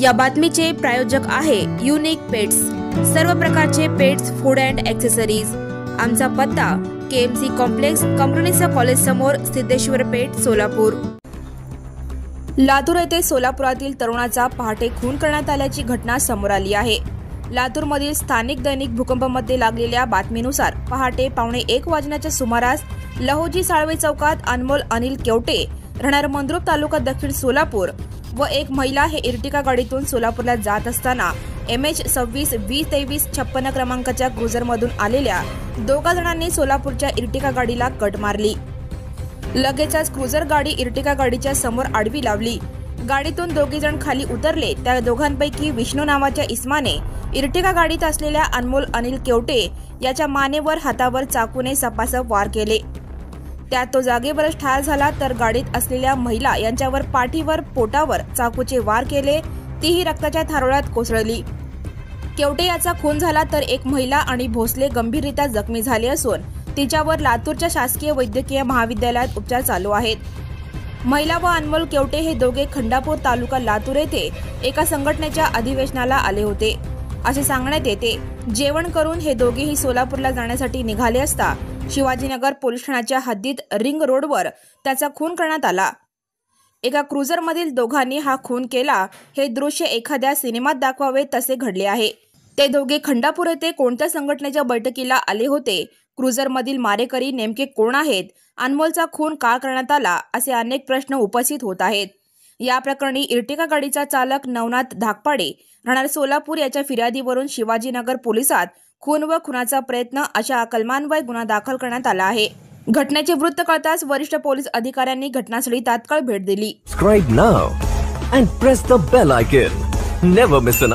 या बातमीचे प्रायोजक आहे युनिक पेट्स। सर्व प्रकारचे पेट्स फूड अँड ॲक्सेसरीज। आमचा पत्ता केएमसी कॉम्प्लेक्स, कमरुनिसा कॉलेज समोर, सिद्धेश्वर पेठ, सोलापूर। लातूर येथे सोलापुरातील तरुणाचा पहाटे खून करण्यात आल्याची घटना समोर आली आहे। लातूरमधील स्थानिक दैनिक भूकंपमध्ये लागलेल्या बातमीनुसार पहाटे 1:15 वाजण्याच्या सुमारास लहोजी साळवे चौकात अनमोल अनिल केवटे, राहणार मंद्रुप, तालुका दक्षिण सोलापूर व एक महिला हे इर्टिका गाडीतून सोलापूरला जात असताना MH 26-20-23-56 क्रमांकाच्या क्रुझरमधून आलेल्या दोघा जणांनी सोलापूरच्या इर्टिका गाडीला कट मारली। लगेचच क्रुझर गाडी इर्टिका गाडीच्या समोर आडवी लावली। गाडीतून दोघे जण खाली उतरले। त्या दोघांपैकी विष्णू नावाच्या इसमाने इर्टिका गाडीत असलेल्या अनमोल अनिल केवटे याच्या मानेवर, हातावर चाकूने सपासप वार केले। त्यात तो जागेवरच ठार झाला, तर गाडीत असलेल्या महिला यांच्यावर पाठीवर, पोटावर चाकूचे वार केले, तीही रक्ताच्या थारोळ्यात कोसळली। केवटे याचा खून झाला, तर एक महिला आणि भोसले गंभीररीत्या जखमी झाले असून तिच्यावर लातूरच्या शासकीय वैद्यकीय महाविद्यालयात उपचार चालू आहेत। महिला व अनमोल केवटे हे दोघे खंडापूर, तालुका लातूर येथे एका संघटनेच्या अधिवेशनाला आले होते असे सांगण्यात येते। जेवण करून हे दोघेही सोलापूरला जाण्यासाठी निघाले असता शिवाजीनगर पोलीस ठाण्याच्या हद्दीत रिंग रोडवर त्याचा खून करण्यात आला। एका क्रुझरमधील दोघांनी हा खून केला, हे दृश्य एखाद्या सिनेमात दाखवावे तसे घडले आहे। ते दोघे खंडापूर येथे कोणत्या संघटनेच्या बैठकीला आले होते? क्रुझरमधील मारेकरी नेमके कोण आहेत? अनमोलचा खून का करण्यात आला? असे अनेक प्रश्न उपस्थित होत आहेत। या प्रकरणी इर्टिका गाडीचा चालक नवनाथ धाकपाडे, राहणार सोलापूर याच्या फिर्यादीवरून शिवाजीनगर पोलिसात खून व खुनाचा प्रयत्न अशा कलमान्वये गुन्हा दाखल करण्यात आला आहे। घटनेचे वृत्त कळताच वरिष्ठ पोलीस अधिकाऱ्यांनी घटनास्थळी तात्काळ भेट दिली। Subscribe now and press the bell icon. Never miss an